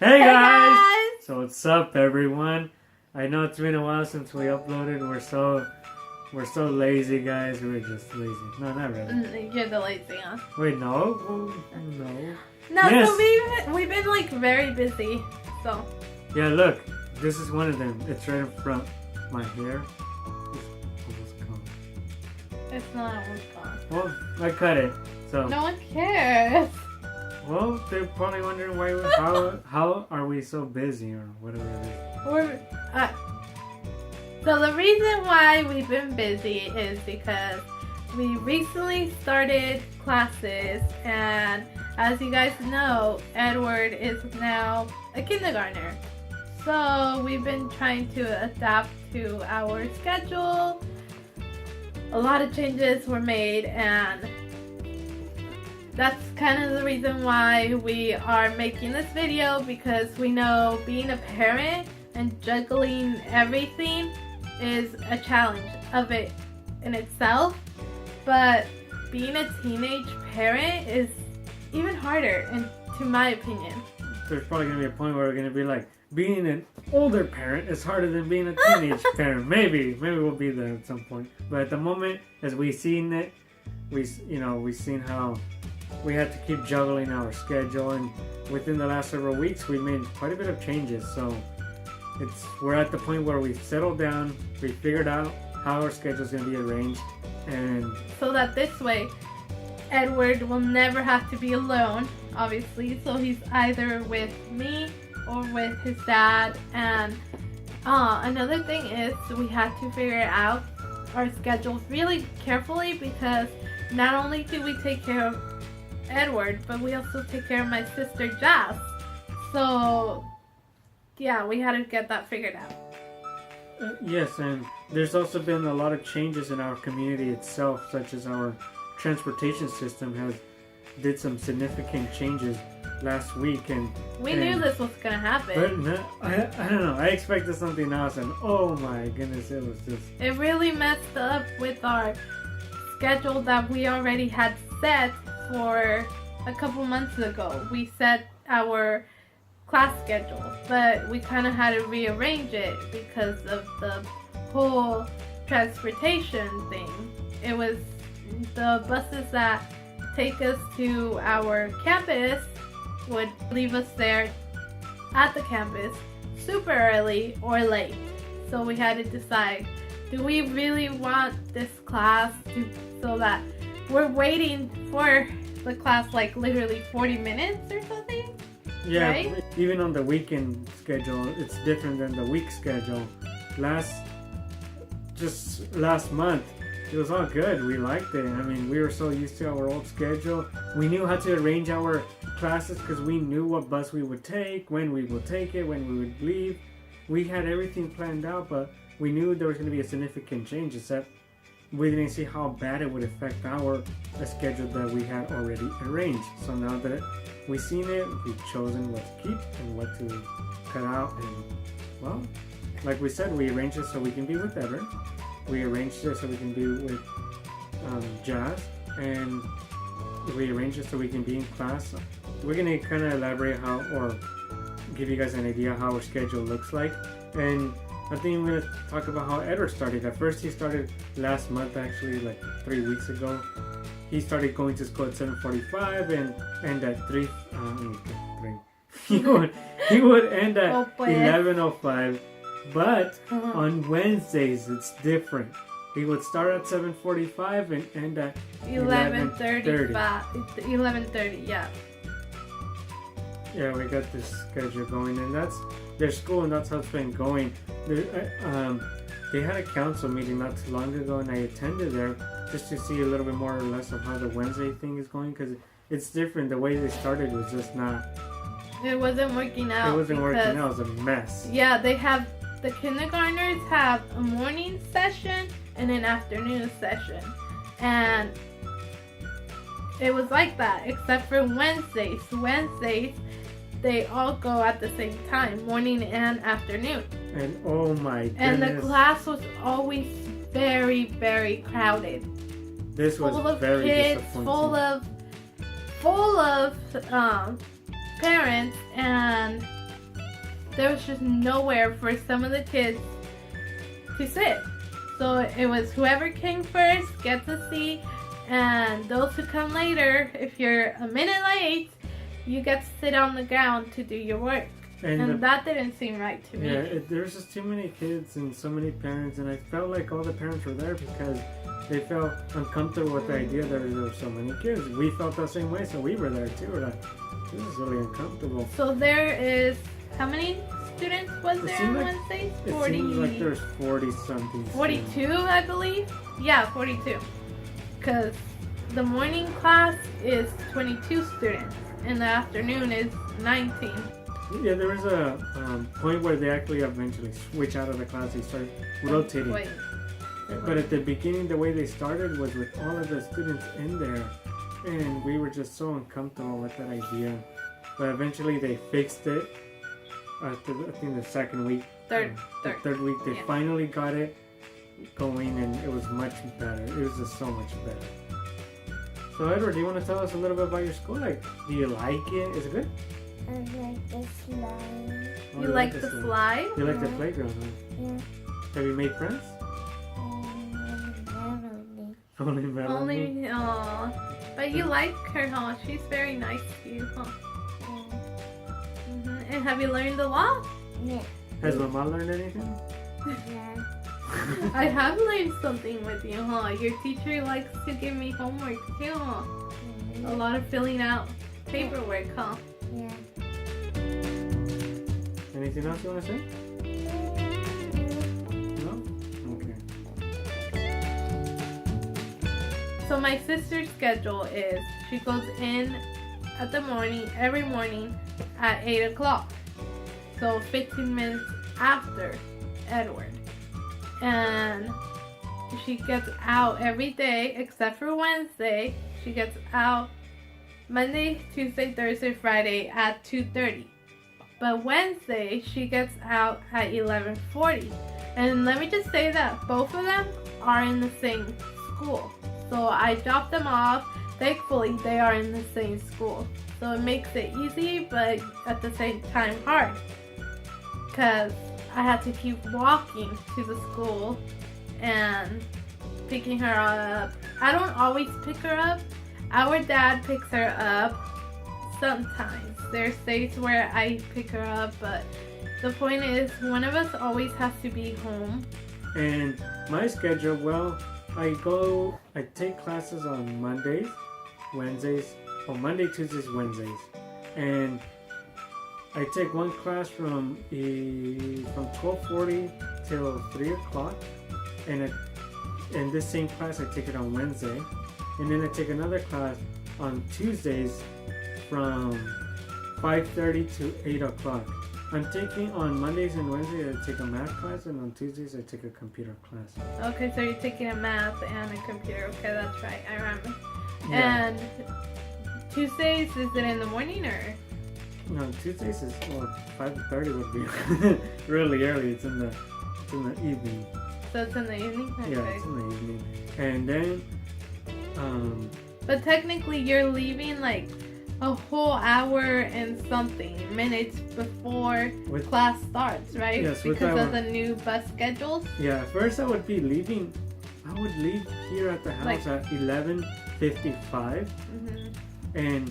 Hey guys! So what's up, everyone? I know it's been a while since we uploaded. We're so lazy, guys. We're just lazy. No, not really. You're the lazy, huh? Wait, no, no. No, Yes. so we've been like very busy. So Yeah, look. This is one of them. It's right in front. My hair is almost gone. it's not almost gone. Well, I cut it. So No one cares. well, they're probably wondering why. How are we so busy or whatever it is. So the reason why we've been busy is because we recently started classes, and as you guys know, Edward is now a kindergartner. So we've been trying to adapt to our schedule. A lot of changes were made, and that's kind of the reason why we are making this video, because we know being a parent and juggling everything is a challenge of it in itself, but being a teenage parent is even harder, to my opinion. There's probably going to be a point where we're going to be like, being an older parent is harder than being a teenage parent. Maybe we'll be there at some point. But at the moment, as we've seen it, we've seen how we had to keep juggling our schedule, and within the last several weeks, we made quite a bit of changes. So we're at the point where we've settled down, we figured out how our schedule is going to be arranged, and so that this way, Edward will never have to be alone, obviously. So he's either with me or with his dad. And another thing is we had to figure out our schedules really carefully, because not only do we take care of Edward, but we also take care of my sister Jazz. So yeah, we had to get that figured out. Yes, and there's also been a lot of changes in our community itself, such as our transportation system did some significant changes last week, and we knew this was gonna happen. But no, I don't know. I expected something else, and oh my goodness, it was just. It really messed up with our schedule that we already had set for a couple months ago. We set our class schedule, but we kind of had to rearrange it because of the whole transportation thing. It was the buses that take us to our campus would leave us there at the campus super early or late. So we had to decide, do we really want this class so that we're waiting for the class like literally 40 minutes or something? Yeah, right? Even on the weekend schedule, it's different than the week schedule. Last month, it was all good. We liked it. I mean, we were so used to our old schedule. We knew how to arrange our classes because we knew what bus we would take, when we would take it, when we would leave. We had everything planned out, but we knew there was going to be a significant change, except we didn't see how bad it would affect our schedule that we had already arranged. So now that we've seen it, we've chosen what to keep and what to cut out. And well, like we said, we arranged it so we can be with Ever. We arranged it so we can be with Jazz, and we arranged it so we can be in class. We're going to kind of elaborate how, or give you guys an idea how our schedule looks like. And I think I'm going to talk about how Edward started. At first, he started last month, actually, like 3 weeks ago. He started going to school at 7:45 and end at 3. He would end at 11:05. But on Wednesdays, it's different. He would start at 7:45 and end at 11:30. 11:30, yeah. Yeah, we got this schedule going, and that's their school, and that's how it's been going. They had a council meeting not too long ago, and I attended there just to see a little bit more or less of how the Wednesday thing is going, because it's different. The way they started was just not. It wasn't working out. It wasn't working out. It was a mess. Yeah, the kindergartners have a morning session and an afternoon session, and it was like that except for Wednesdays. Wednesdays, they all go at the same time, morning and afternoon. And oh my goodness. And the class was always very, very crowded. This was full of very kids, disappointing. full of parents, and there was just nowhere for some of the kids to sit. So it was whoever came first gets a seat, and those who come later, if you're a minute late, you get to sit on the ground to do your work. And that didn't seem right to me. Yeah, there's just too many kids and so many parents, and I felt like all the parents were there because they felt uncomfortable with the idea that there were so many kids. We felt the same way, so we were there too. We're like, this is really uncomfortable. So there is, how many students was there on like, Wednesday? It seems like there's 40 something. 42, I believe. Yeah, 42. Because the morning class is 22 students, and the afternoon is 19. Yeah, there was a point where they actually eventually switch out of the class. They start rotating. Wait. But at the beginning, the way they started was with all of the students in there, and we were just so uncomfortable with that idea. But eventually, they fixed it. After I think the second week, Third week, they finally got it going, and it was much better. It was just so much better. So Edward, do you want to tell us a little bit about your school? Like, do you like it? Is it good? I like the slide. Oh, You like the slide? You like the playground, huh? Yeah. Have you made friends? Only Melanie. Only, aw. But you like her, huh? She's very nice to you, huh? And have you learned a lot? Yeah. Has Mama learned anything? Yeah. I have learned something with you, huh? Your teacher likes to give me homework too, huh? A lot of filling out paperwork, huh? Yeah. Anything else you want to say? No? Okay. So my sister's schedule is she goes in at the morning, every morning at 8 o'clock. So 15 minutes after Edward. And she gets out every day except for Wednesday. She gets out Monday, Tuesday, Thursday, Friday at 2:30. But Wednesday she gets out at 11:40. And let me just say that both of them are in the same school. So I dropped them off. Thankfully they are in the same school. So it makes it easy, but at the same time hard. Because I had to keep walking to the school and picking her up. I don't always pick her up. Our dad picks her up sometimes. There's days where I pick her up, but the point is one of us always has to be home. And my schedule, well, I take classes on Mondays, Wednesdays, Monday, Tuesdays, Wednesdays. And I take one class from 12:40 till 3 o'clock. And in this same class, I take it on Wednesday. And then I take another class on Tuesdays from 5:30 to 8 o'clock. I'm taking on Mondays and Wednesdays, I take a math class, and on Tuesdays, I take a computer class. Okay, so you're taking a math and a computer. Okay, that's right. I remember. Yeah. And Tuesdays, is it in the morning or? No, Tuesdays is 5:30 would be really early. It's in the evening. So it's in the evening? Okay. Yeah, it's in the evening. And then But technically you're leaving like a whole hour and something minutes before class starts, right? Yes, because of the new bus schedules. Yeah, first I would leave here at the house at 11:55. And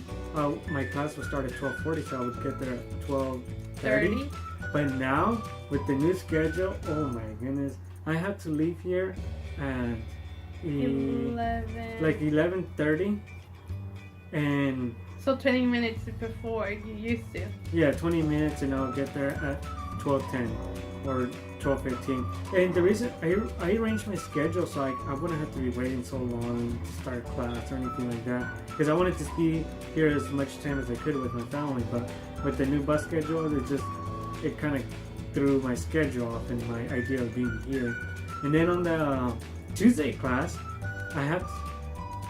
my class would start at 12:40, so I would get there at 12:30. But now, with the new schedule, oh my goodness, I have to leave here at 11:30. And so 20 minutes before you used to. Yeah, 20 minutes, and I'll get there at 12:10 or 12:15. And the reason I arranged my schedule so I wouldn't have to be waiting so long to start class or anything like that, because I wanted to be here as much time as I could with my family. But with the new bus schedule, it kind of threw my schedule off and my idea of being here. And then on the Tuesday class, I have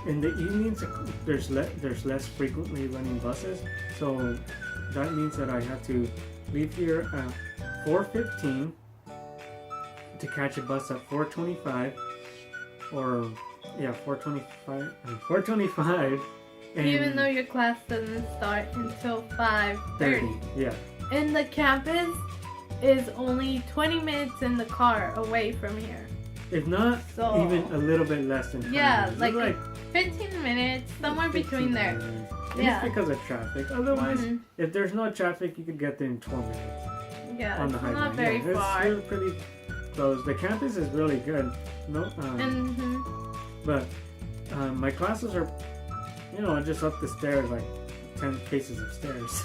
in the evenings there's less frequently running buses, so that means that I have to leave here at 4:15 to catch a bus at 4:25, or 4:25. Even though your class doesn't start until 5:30. Yeah. And the campus is only 20 minutes in the car away from here. If not, So- even a little bit less than 20 Yeah, minutes. like, It's 15 minutes, somewhere 15 between there. minutes. Yeah. It's because of traffic. Otherwise, Mhm. if there's no traffic, you could get there in 12 minutes Yeah, on the it's highway. not very yeah, far. It's really pretty close. The campus is really good. No, Mhm. but my classes are, just up the stairs, like 10 cases of stairs.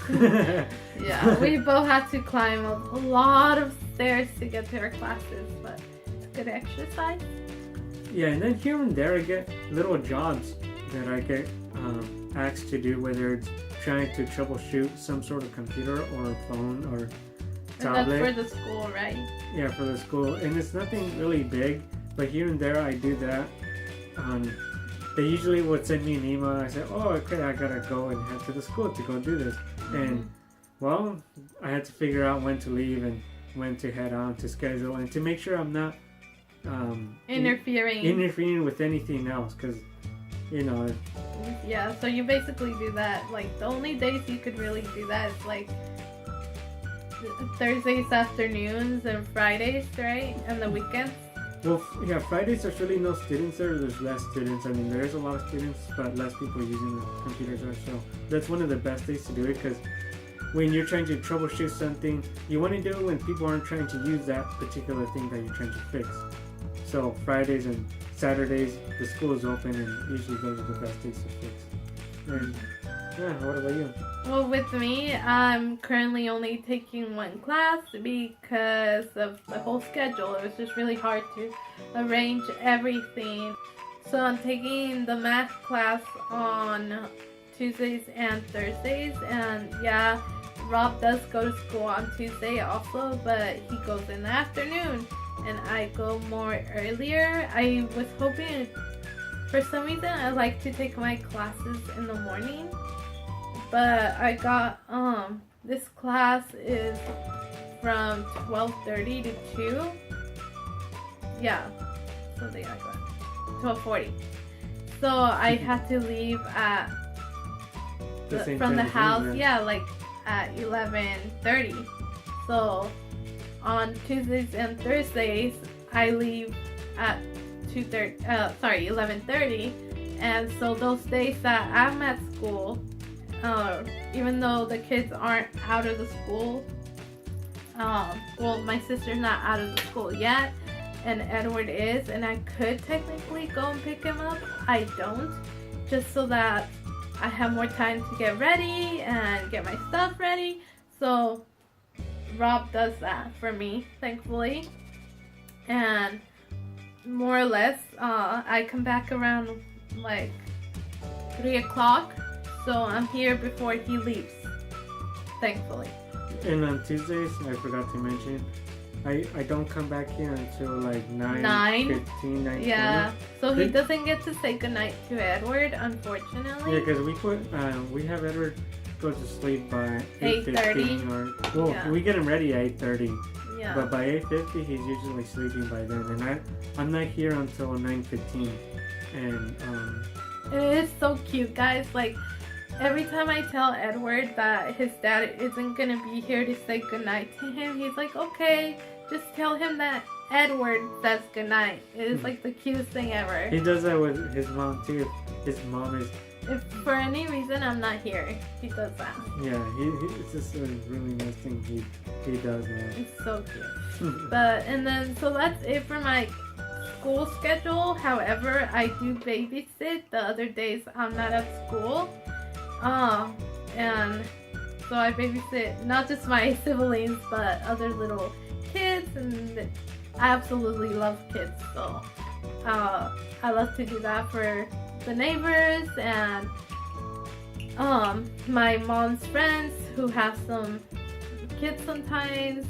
Yeah, we both had to climb a lot of stairs to get to our classes, but it's good exercise. Yeah, and then here and there I get little jobs that I get asked to do, whether it's trying to troubleshoot some sort of computer or phone or tablet. And that's for the school, right? Yeah, for the school. And it's nothing really big, but here and there I do that. They usually would send me an email. I said, oh, okay, I gotta go and head to the school to go do this. And, well, I had to figure out when to leave and when to head on to schedule and to make sure I'm not interfering with anything else, because, Yeah, so you basically do that. Like, the only days you could really do that is like Thursdays afternoons and Fridays, right? And the weekends. well, yeah, Fridays there's really no students there. There's less students. I mean, there's a lot of students, but less people using the computers there. So that's one of the best days to do it, because when you're trying to troubleshoot something, you want to do it when people aren't trying to use that particular thing that you're trying to fix. So Fridays and Saturdays, the school is open, and usually those are the best days to fix. And yeah, what about you? Well, with me, I'm currently only taking one class because of the whole schedule. It was just really hard to arrange everything. So I'm taking the math class on Tuesdays and Thursdays, and yeah, Rob does go to school on Tuesday also, but he goes in the afternoon and I go more earlier. I was hoping, for some reason, I like to take my classes in the morning, but I got this class is from 12:30 to 2. Yeah, something like that. 12:40. So I had to leave at Same from the time as house, me, yeah, like at 11:30. So on Tuesdays and Thursdays, I leave at 11:30, and so those days that I'm at school, even though the kids aren't out of the school, well, my sister's not out of the school yet, and Edward is, and I could technically go and pick him up. I don't, just so that I have more time to get ready and get my stuff ready. So Rob does that for me, thankfully. And more or less, I come back around like 3 o'clock. So I'm here before he leaves, thankfully. And on Tuesdays, I forgot to mention, I don't come back here until like 9:15, 9:20. Yeah, so he doesn't get to say goodnight to Edward, unfortunately. Yeah, because we have Edward go to sleep by 8:30. 8:15, or Yeah. we get him ready at 8:30. Yeah. But by 8:50, he's usually sleeping by then, and I'm not here until 9:15, and It is so cute, guys. Like, every time I tell Edward that his dad isn't gonna be here to say goodnight to him, he's like, okay, just tell him that Edward says goodnight. It is like the cutest thing ever. he does that with his mom too. His mom is, If for any reason I'm not here, he does that. yeah, it's just a really nice thing he does now. It's so cute. And then, so that's it for my school schedule. However, I do babysit the other days I'm not at school. And so I babysit not just my siblings, but other little kids, and I absolutely love kids. So I love to do that for the neighbors and my mom's friends who have some kids sometimes.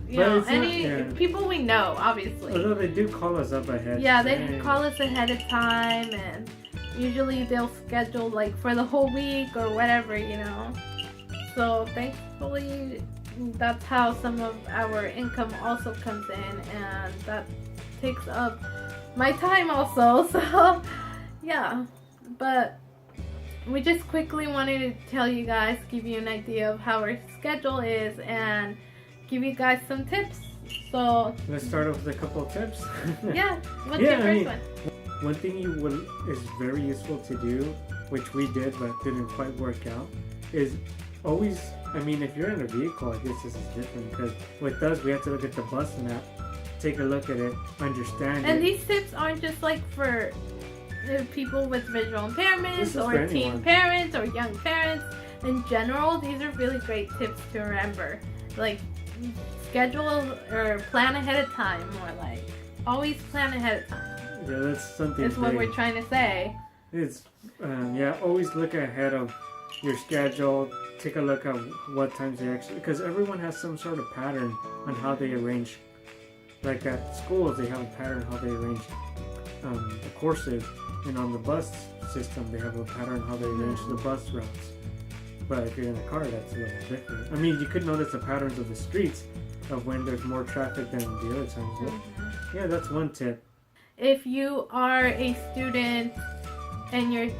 You But know, it's not- any yeah. people we know, obviously. Although they do call us up ahead. Yeah, they and- call us ahead of time, and usually they'll schedule like for the whole week or whatever, you know. So thankfully, that's how some of our income also comes in, and that takes up my time also. So yeah, but we just quickly wanted to tell you guys, give you an idea of how our schedule is, and give you guys some tips. So Let's start off with a couple of tips. yeah, what's Yeah, your I first mean, one? One thing is very useful to do, which we did but didn't quite work out, is always, I mean, if you're in a vehicle, I guess this is different, because with us, we have to look at the bus map, take a look at it, understand And it. these tips aren't just like for people with visual This impairments is or for teen anyone. parents or young parents. In general, these are really great tips to remember. Like, schedule or plan ahead of time, or like, always plan ahead of time. Yeah, that's something Is what big. we're trying to say. It's, yeah, always look ahead of your schedule, take a look at what times they actually, because everyone has some sort of pattern on how they arrange, like at schools, they have a pattern how they arrange the courses, and on the bus system, they have a pattern how they arrange the bus routes. But if you're in a car, that's a little different. I mean, you could notice the patterns of the streets of when there's more traffic than the other times. But yeah, that's one tip. If you are a student and you're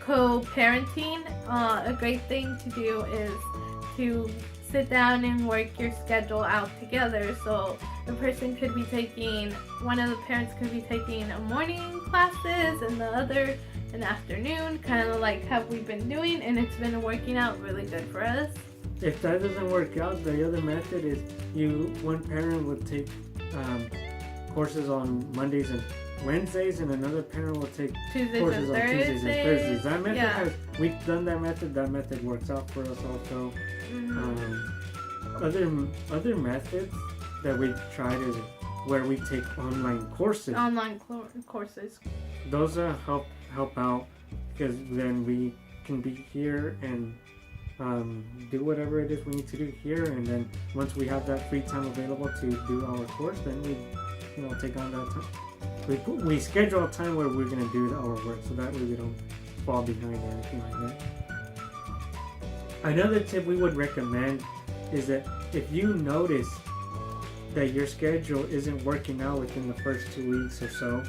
co-parenting, a great thing to do is to sit down and work your schedule out together. So the person could be taking, one of the parents could be taking a morning classes and the other an afternoon, kind of like how we've been doing, and it's been working out really good for us. If that doesn't work out, the other method is one parent would take courses on Mondays and Wednesdays, and another parent will take Tuesdays courses and on Tuesdays and Thursdays. Thursdays. That method Yeah. we've done that method. That method works out for us also. Other methods that we tried is where we take online courses. Online courses. Those help out, because then we can be here and do whatever it is we need to do here, and then once we have that free time available to do our course, then we take on that time. We schedule a time where we're going to do our work, so that way we don't fall behind or anything like that. Another tip we would recommend is that if you notice that your schedule isn't working out within the first 2 weeks or so,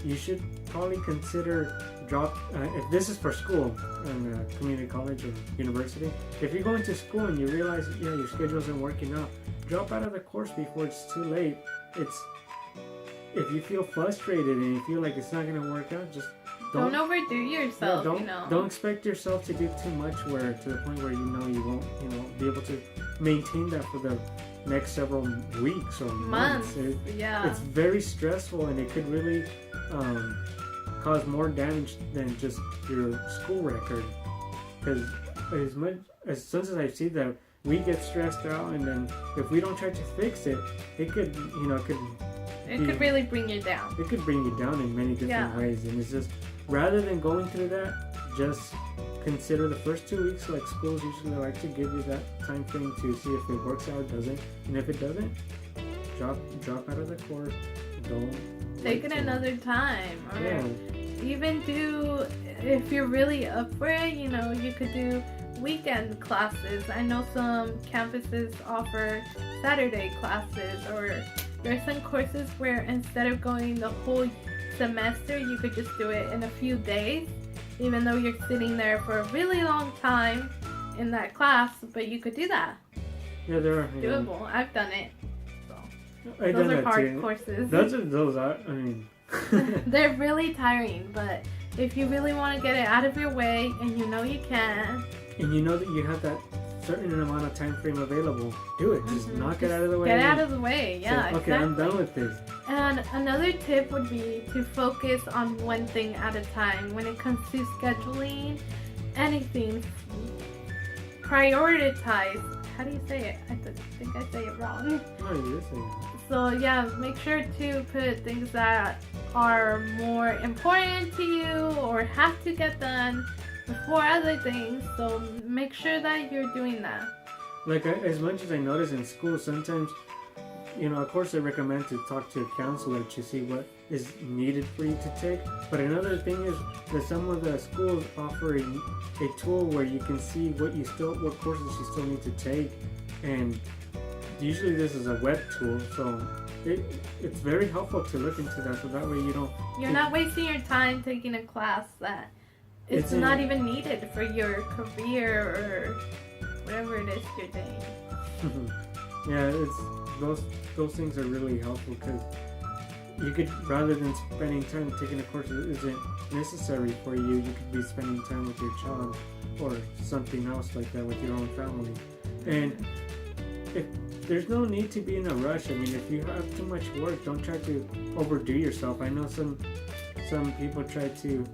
you should probably consider if this is for school and community college or university. If you're going to school and you realize your schedule isn't working out, drop out of the course before it's too late. If you feel frustrated and you feel like it's not going to work out, just don't overdo yourself. Don't expect yourself to do too much to the point where you won't be able to maintain that for the next several weeks or months. It's very stressful, and it could really cause more damage than just your school record. Because as soon as I see that, we get stressed out, and then if we don't try to fix it, it could really bring you down. It could bring you down in many different ways, and it's just, rather than going through that, just consider the first 2 weeks. Like schools usually like to give you that time frame to see if it works out or doesn't, and if it doesn't, drop out of the course. Don't take it another time, or even do, if you're really up for it, you could do weekend classes. I know some campuses offer Saturday classes, or there are some courses where instead of going the whole semester, you could just do it in a few days, even though you're sitting there for a really long time in that class, but you could do that. Yeah, there are doable. I've done it. So those are hard courses. I mean they're really tiring, but if you really want to get it out of your way, and you can, and you know that you have that certain amount of time frame available, do it. Just knock it out of the way. Get out of the way. Yeah, say, okay, exactly. I'm done with this. And another tip would be to focus on one thing at a time. When it comes to scheduling anything, prioritize. How do you say it? I think I say it wrong. No, you're saying it. So yeah, make sure to put things that are more important to you or have to get done before other things. So make sure that you're doing that. Like, as much as I notice in school, sometimes, of course I recommend to talk to a counselor to see what is needed for you to take. But another thing is that some of the schools offer a tool where you can see what courses you still need to take, and usually this is a web tool, so it's very helpful to look into that, so that way you're not wasting your time taking a class that it's not even needed for your career whatever it is you're doing. Yeah, it's those things are really helpful because you could, rather than spending time taking a course that isn't necessary for you, you could be spending time with your child or something else like that with your own family. And if there's no need to be in a rush. I mean, if you have too much work, don't try to overdo yourself. I know some people try to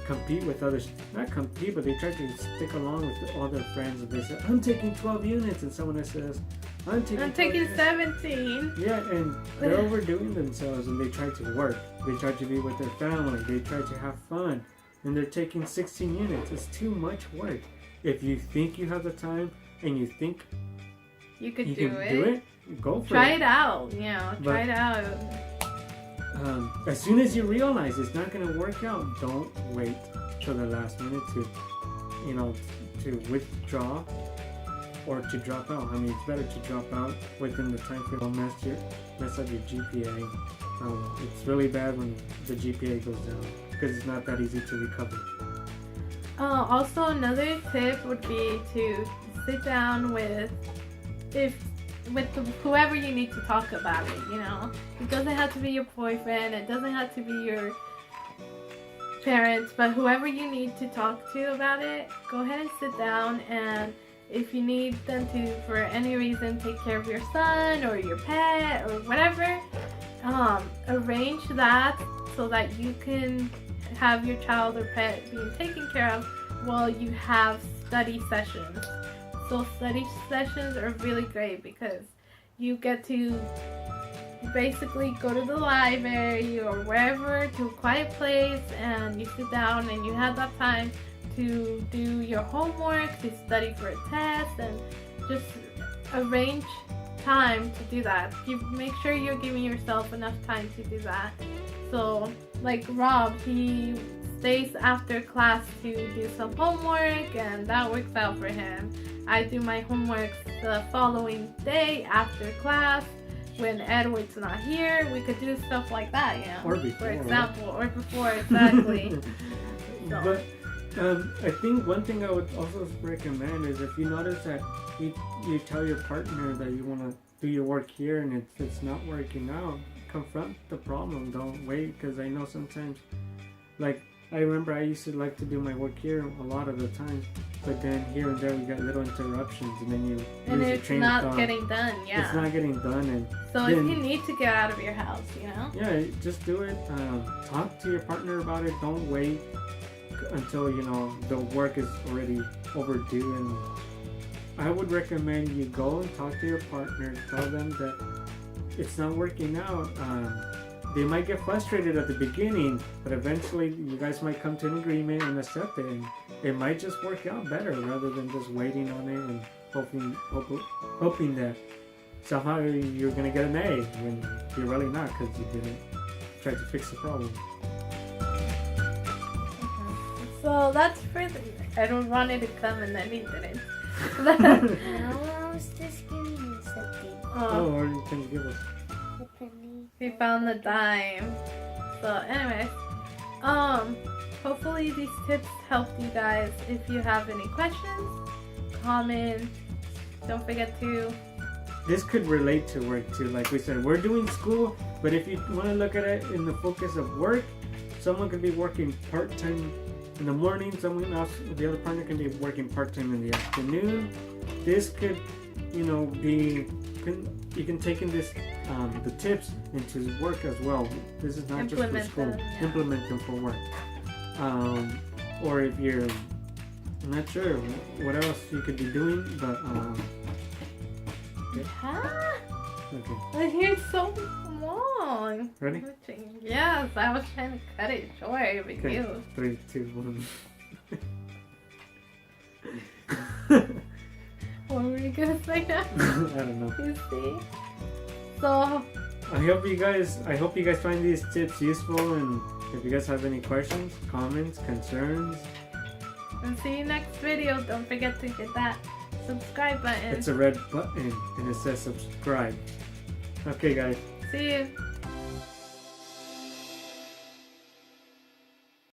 compete with others. Not compete, but they try to stick along with all their friends. And they say, I'm taking 12 units. And someone else says, I'm taking 17. Yeah, and they're overdoing themselves and they try to work. They try to be with their family. They try to have fun. And they're taking 16 units. It's too much work. If you think you have the time and you think you can do it, go for it. Try it out. Try it out. As soon as you realize it's not going to work out, don't wait till the last minute to withdraw or to drop out. I mean, it's better to drop out within the time frame. Don't mess up your GPA. It's really bad when the GPA goes down because it's not that easy to recover. Also, another tip would be to sit down with whoever you need to talk about it. It doesn't have to be your boyfriend. It doesn't have to be your parents, but whoever you need to talk to about it, go ahead and sit down. And if you need them to, for any reason, take care of your son or your pet or whatever, arrange that so that you can have your child or pet being taken care of while you have study sessions. So study sessions are really great because you get to basically go to the library or wherever, to a quiet place, and you sit down and you have that time to do your homework, to study for a test, and just arrange time to do that. Make sure you're giving yourself enough time to do that. So like Rob, he stays after class to do some homework, and that works out for him. I do my homework the following day after class when Edward's not here. We could do stuff like that, Or before. For example, or before, exactly. But I think one thing I would also recommend is if you notice that you tell your partner that you want to do your work here and it's not working out, confront the problem. Don't wait, because I know sometimes, like, I remember I used to like to do my work here a lot of the times, but then here and there we got little interruptions, and then you lose your train of thought. And it's not getting done, yeah. It's not getting done, and so then, if you need to get out of your house, Yeah, just do it. Talk to your partner about it. Don't wait until the work is already overdue. And I would recommend you go and talk to your partner. Tell them that it's not working out. They might get frustrated at the beginning, but eventually you guys might come to an agreement and accept it, and it might just work out better rather than just waiting on it and hoping that somehow you're gonna get an A when you're really not, because you didn't try to fix the problem. So that's for Edward wanted to come and then he didn't. I was just giving you something. Oh, what are you trying to give us? A penny. He found the dime. So anyways, hopefully these tips helped you guys. If you have any questions, comments, don't forget to. This could relate to work too. Like we said, we're doing school, but if you want to look at it in the focus of work, someone could be working part-time in the morning, someone else, the other partner can be working part-time in the afternoon. This could, be, you can take in this, the tips into work as well. This is not just for school. Implement them for work. Or if you're not sure what else you could be doing, but okay. My hair's so long. Ready? Yes, I was trying to cut it short, but Okay. you. 3, 2, 1. What were you gonna say now? I don't know. You see? So I hope you guys find these tips useful, and if you guys have any questions, comments, concerns, and see you next video. Don't forget to hit that subscribe button. it's a red button and it says subscribe. Okay guys. See you.